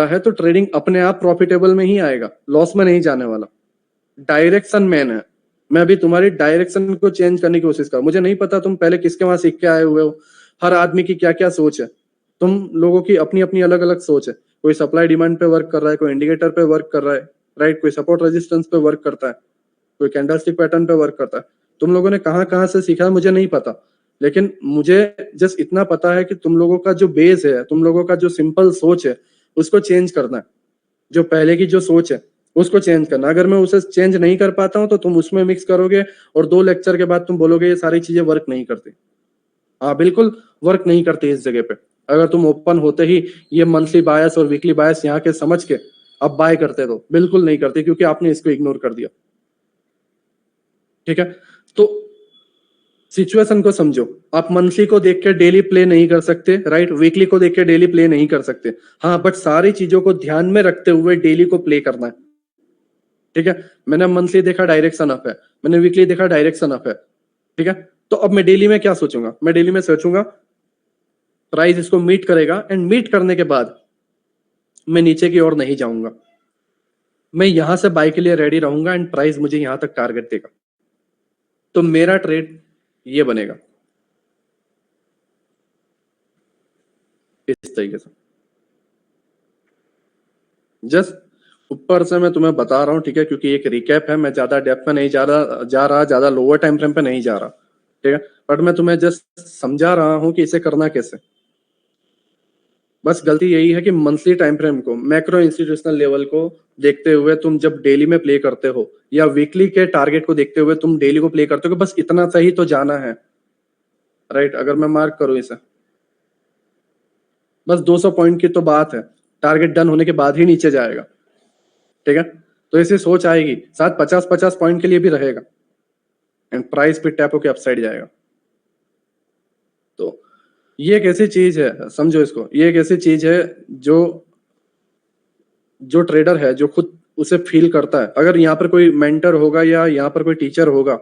है तो ट्रेडिंग अपने आप प्रॉफिटेबल में ही आएगा, लॉस में नहीं जाने वाला। डायरेक्शन मैन है, मैं अभी तुम्हारी डायरेक्शन को चेंज करने की कोशिश कर, मुझे नहीं पता तुम पहले किसके वहां सीख के आए हुए हो, हर आदमी की क्या क्या सोच है, तुम लोगों की अपनी अपनी अलग अलग सोच है। कोई सप्लाई डिमांड पे वर्क कर रहा है, कोई इंडिकेटर पे वर्क कर रहा है, राइट, कोई सपोर्ट रेजिस्टेंस पे वर्क करता है, कोई कैंडलस्टिक पैटर्न पे वर्क करता है। तुम लोगों ने कहाँ कहाँ से सीखा है मुझे नहीं पता, लेकिन मुझे जस्ट इतना पता है कि तुम लोगों का जो बेस है, तुम लोगों का जो सिंपल सोच है उसको चेंज करना है। जो पहले की जो सोच है उसको चेंज करना। अगर मैं उसे चेंज नहीं कर पाता हूं तो तुम उसमें मिक्स करोगे और 2 लेक्चर के बाद तुम बोलोगे ये सारी चीजें वर्क नहीं करती। हाँ बिल्कुल वर्क नहीं करती इस जगह पे। अगर तुम ओपन होते ही ये मंथली बायस और वीकली बायस यहाँ के समझ के अब बाय करते तो बिल्कुल नहीं करते, क्योंकि आपने इसको इग्नोर कर दिया। ठीक है, तो सिचुएशन को समझो। आप मंथली को देख के डेली प्ले नहीं कर सकते, राइट, वीकली को देख के डेली प्ले नहीं कर सकते, हाँ, बट सारी चीजों को ध्यान में रखते हुए डेली को प्ले करना है। ठीक है, मैंने मंथली देखा डायरेक्शन अप है, मैंने वीकली देखा डायरेक्शन अप है। ठीक है, तो अब मैं डेली में क्या सोचूंगा, मैं डेली में सोचूंगा प्राइस इसको मीट करेगा एंड मीट करने के बाद मैं नीचे की ओर नहीं जाऊंगा, मैं यहां से बाय के लिए रेडी रहूंगा एंड प्राइस मुझे यहां तक टारगेट देगा। तो मेरा ट्रेड ये बनेगा इस तरीके से। जस्ट ऊपर से मैं तुम्हें बता रहा हूं, ठीक है, क्योंकि एक रिकैप है, मैं ज्यादा डेप्थ में नहीं जा रहा, ज्यादा लोअर टाइम फ्रेम पे नहीं जा रहा। ठीक है, बट मैं तुम्हें जस्ट समझा रहा हूं कि इसे करना कैसे। बस गलती यही है कि मंथली टाइम फ्रेम को, मैक्रो इंस्टीट्यूशनल लेवल को देखते हुए तुम जब डेली में प्ले करते हो या वीकली के टारगेट को देखते हुए तुम डेली को प्ले करते हो, बस इतना सही तो जाना है, राइट। अगर मैं मार्क करूं इसे, बस 200 पॉइंट की तो बात है, टारगेट डन होने के बाद ही नीचे जाएगा। ठीक है, तो ऐसी सोच आएगी, साथ 50-50 पॉइंट के लिए भी रहेगा एंड प्राइस पे टैप होके अपसाइड जाएगा। तो ये एक ऐसी चीज है, समझो इसको, ये एक ऐसी चीज है जो जो ट्रेडर है जो खुद उसे फील करता है। अगर यहाँ पर कोई मेंटर होगा या यहाँ पर कोई टीचर होगा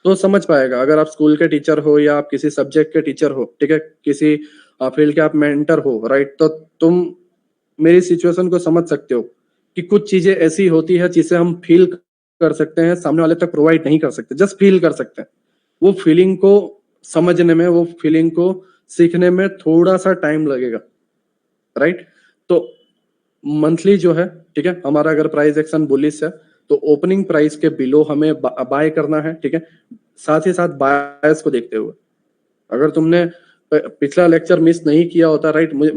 तो समझ पाएगा। अगर आप स्कूल के टीचर हो या आप किसी सब्जेक्ट के टीचर हो, ठीक है, किसी फील्ड के आप मेंटर हो, राइट, तो तुम मेरी सिचुएशन को समझ सकते हो कि कुछ चीजें ऐसी होती है जिसे हम फील कर सकते हैं, सामने वाले तक प्रोवाइड नहीं कर सकते, जस्ट फील कर सकते हैं। वो फीलिंग को समझने में, वो फीलिंग को सीखने में थोड़ा सा टाइम लगेगा, राइट। तो मंथली जो है, ठीक है, हमारा अगर प्राइस एक्शन बुलिश है तो ओपनिंग प्राइस के बिलो हमें बाय करना है। ठीक है, साथ ही साथ बायस को देखते हुए, अगर तुमने पिछला लेक्चर मिस नहीं किया होता, राइट, मुझे